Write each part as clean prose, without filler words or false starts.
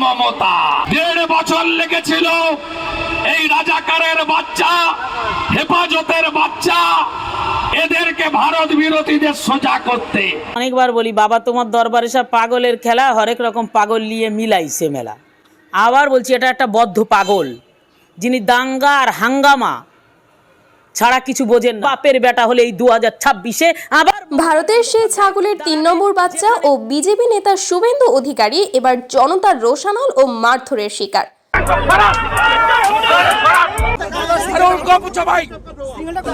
মমতা 1.5 বছর লেগেছিল এই রাজাকারের বাচ্চা, হেফাজতের বাচ্চা, এদেরকে ভারত বিরোধীদের সোজা করতে। অনেকবার বলি বাবা তোমার দরবারে সব পাগলের খেলা, হরেক রকম পাগল নিয়ে মিলাইছে মেলা। আবার বলছি এটা একটা বদ্ধ পাগল, যিনি দাঙ্গা আর হাঙ্গামা ছাড়া কিছু বোঝেন না। বাপের বেটা হলে এই 2026-এ আবার ভারতের সেই ছাগলের 3 নম্বর বাচ্চা ও বিজেপি নেতা শুভেন্দু অধিকারী এবার জনতার রোষানল ও মারধরের শিকার।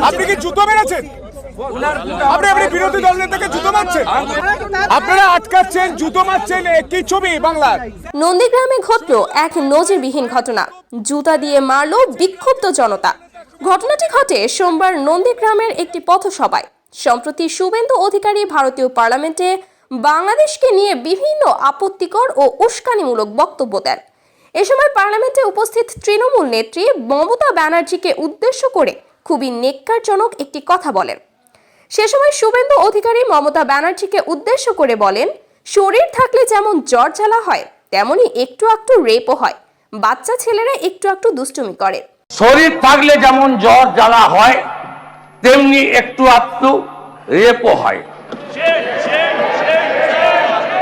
আপনি কি জুতো মেরেছেন? আপনি বিরোধী দল নেতাকে জুতো মারছেন, আপনারা আটকাচ্ছেন, জুতো মারছেন। কি ছবি বাংলার? নন্দীগ্রামে ঘটল এক নজিরবিহীন ঘটনা, জুতা দিয়ে মারল বিক্ষুব্ধ জনতা। ঘটনাটি ঘটে সোমবার নন্দীগ্রামের একটি পথসভায়। সম্প্রতি শুভেন্দু অধিকারী ভারতীয় পার্লামেন্টে বাংলাদেশকে নিয়ে বিভিন্ন আপত্তিকর ও উস্কানিমূলক বক্তব্য দেন। এ সময় পার্লামেন্টে উপস্থিত তৃণমূল নেত্রী মমতা ব্যানার্জিকে উদ্দেশ্য করে খুবই নেক্কারজনক একটি কথা বলেন। সে সময় শুভেন্দু অধিকারী মমতা ব্যানার্জিকে উদ্দেশ্য করে বলেন, শরীর থাকলে যেমন জ্বর জ্বালা হয় তেমনি একটু একটু রেপও হয়, বাচ্চা ছেলেরা একটু একটু দুষ্টুমি করে। শরীর থাকলে যেমন জ্বর জ্বালা হয় তেমনি একটু একটু রেপও হয়,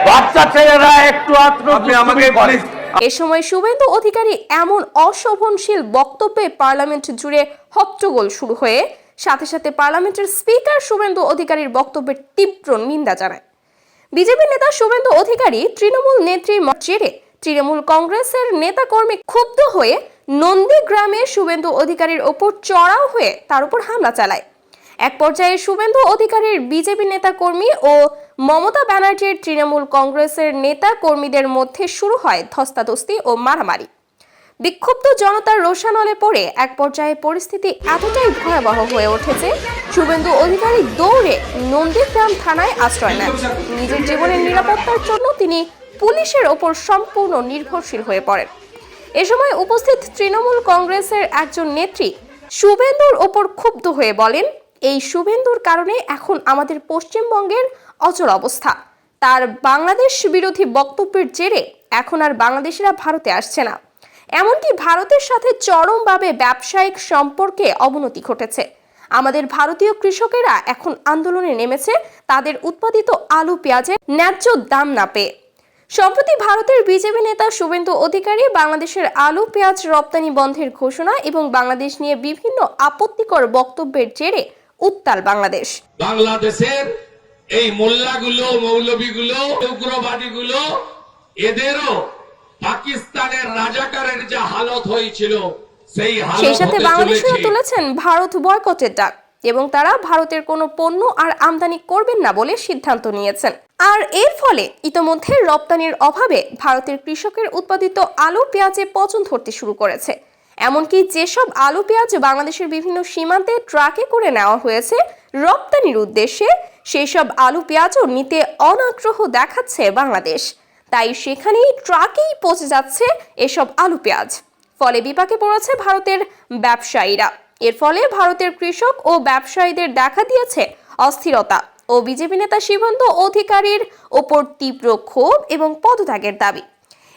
বাচ্চা ছেলেরা একটু একটু আমাকে করে। এ সময় শুভেন্দু অধিকারী এমন অশোভনশীল বক্তব্যে পার্লামেন্ট জুড়ে হট্টগোল শুরু হয়ে সাথে সাথে পার্লামেন্টের স্পিকার শুভেন্দু অধিকারীর বক্তব্যের তীব্র নিন্দা জানায়। বিজেপি নেতা শুভেন্দু অধিকারী তৃণমূল নেত্রীর জেরে তৃণমূল কংগ্রেসের নেতাকর্মী ক্ষুব্ধ হয়ে নন্দীগ্রামে শুভেন্দু অধিকারীর ওপর চড়াও হয়ে তার উপর হামলা চালায়। এক পর্যায়ে শুভেন্দু অধিকারীর বিজেপি নেতাকর্মী ও মমতা ব্যানার্জির তৃণমূল কংগ্রেসের নেতা কর্মীদের মধ্যে শুরু হয় ধস্তাধস্তি ও মারামারি। বিক্ষুব্ধ জনতার রোষানলে পড়ে এক পর্যায়ে পরিস্থিতি এতটাই ভয়াবহ হয়ে ওঠেছে শুভেন্দু অধিকারী দৌড়ে নন্দীগ্রাম থানায় আশ্রয় নেন। নিজের জীবনের নিরাপত্তার জন্য তিনি পুলিশের ওপর সম্পূর্ণ নির্ভরশীল হয়ে পড়েন। এ সময় উপস্থিত তৃণমূল কংগ্রেসের একজন নেত্রী শুভেন্দুর ওপর ক্ষুব্ধ হয়ে বলেন, এই শুভেন্দুর কারণে এখন আমাদের পশ্চিমবঙ্গের অচল অবস্থা। তার বাংলাদেশ বিরোধী বক্তব্যের জেরে এখন আর বাংলাদেশিরা ভারতে আসছে না, এমনকি ভারতের সাথে চরমভাবে ব্যবসায়িক সম্পর্কে অবনতি ঘটেছে। আমাদের ভারতীয় কৃষকেরা এখন আন্দোলনে নেমেছে তাদের উৎপাদিত আলু পেঁয়াজের ন্যায্য দাম না পেয়ে। সম্প্রতি ভারতের বিজেপি নেতা শুভেন্দু অধিকারী বাংলাদেশের আলু পেঁয়াজ রপ্তানি বন্ধের ঘোষণা এবং বাংলাদেশ নিয়ে বিভিন্ন আপত্তিকর বক্তব্যের জেরে উত্তাল বাংলাদেশ। বাংলাদেশের এই মোল্লাগুলো, মৌলবীগুলো, উগ্রবাদীগুলো, এদেরও পাকিস্তানের রাজাকারের যে হালত হয়েছিল সেই সাথে বাংলাদেশিরা তুলেছেন ভারত বয়কটের ডাক এবং তারা ভারতের কোনো পণ্য আর আমদানি করবেন না বলে সিদ্ধান্ত নিয়েছেন। আর এর ফলে ইতোমধ্যে রপ্তানির অভাবে ভারতের কৃষকের উৎপাদিত আলু পেঁয়াজে পচন ধরতে শুরু করেছে। এমনকি যেসব আলু পেঁয়াজ বাংলাদেশের বিভিন্ন সীমান্তে ট্রাকে করে নেওয়া হয়েছে রপ্তানির উদ্দেশ্যে, সেই সব আলু পেঁয়াজও নিতে অনাগ্রহ দেখাচ্ছে বাংলাদেশ। তাই সেখানেই ট্রাকেই পচে যাচ্ছে এসব আলু পেঁয়াজ। ফলে বিপাকে পড়েছে ভারতের ব্যবসায়ীরা। এর ফলে ভারতের কৃষক ও ব্যবসায়ীদের দেখা দিয়েছে অস্থিরতা ও বিজেপি নেতা শুভেন্দু অধিকারীর ওপর তীব্র ক্ষোভ এবং পদত্যাগের দাবি।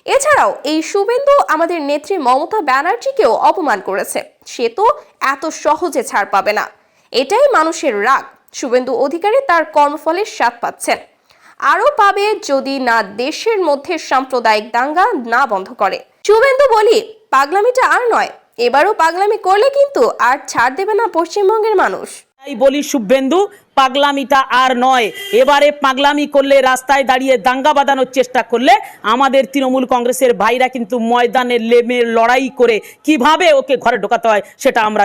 এছাড়াও এই শুভেন্দু আমাদের নেত্রী মমতা ব্যানার্জিকেও অপমান করেছে, সে তো এত সহজে ছাড় পাবে না, এটাই মানুষের রাগ। শুভেন্দু অধিকারী তার কর্মফলের স্বাদ পাচ্ছেন, আরো পাবে যদি না দেশের মধ্যে সাম্প্রদায়িক দাঙ্গা না বন্ধ করে। শুভেন্দু বলি, পাগলামিটা আর নয়, এবারও পাগলামি করলে কিন্তু আর ছাড় দেবে না পশ্চিমবঙ্গের মানুষ। তাই বলি শুভেন্দু, পাগলামিটা আর নয়, এবারে পাগলামি করলে, রাস্তায় দাঁড়িয়ে দাঙ্গা বাঁধানোর চেষ্টা করলে আমাদের তৃণমূল কংগ্রেসের ভাইরা কিন্তু ময়দানে নেমে লড়াই করে কিভাবে ওকে ঘরে ঢোকাতে হয় সেটা আমরা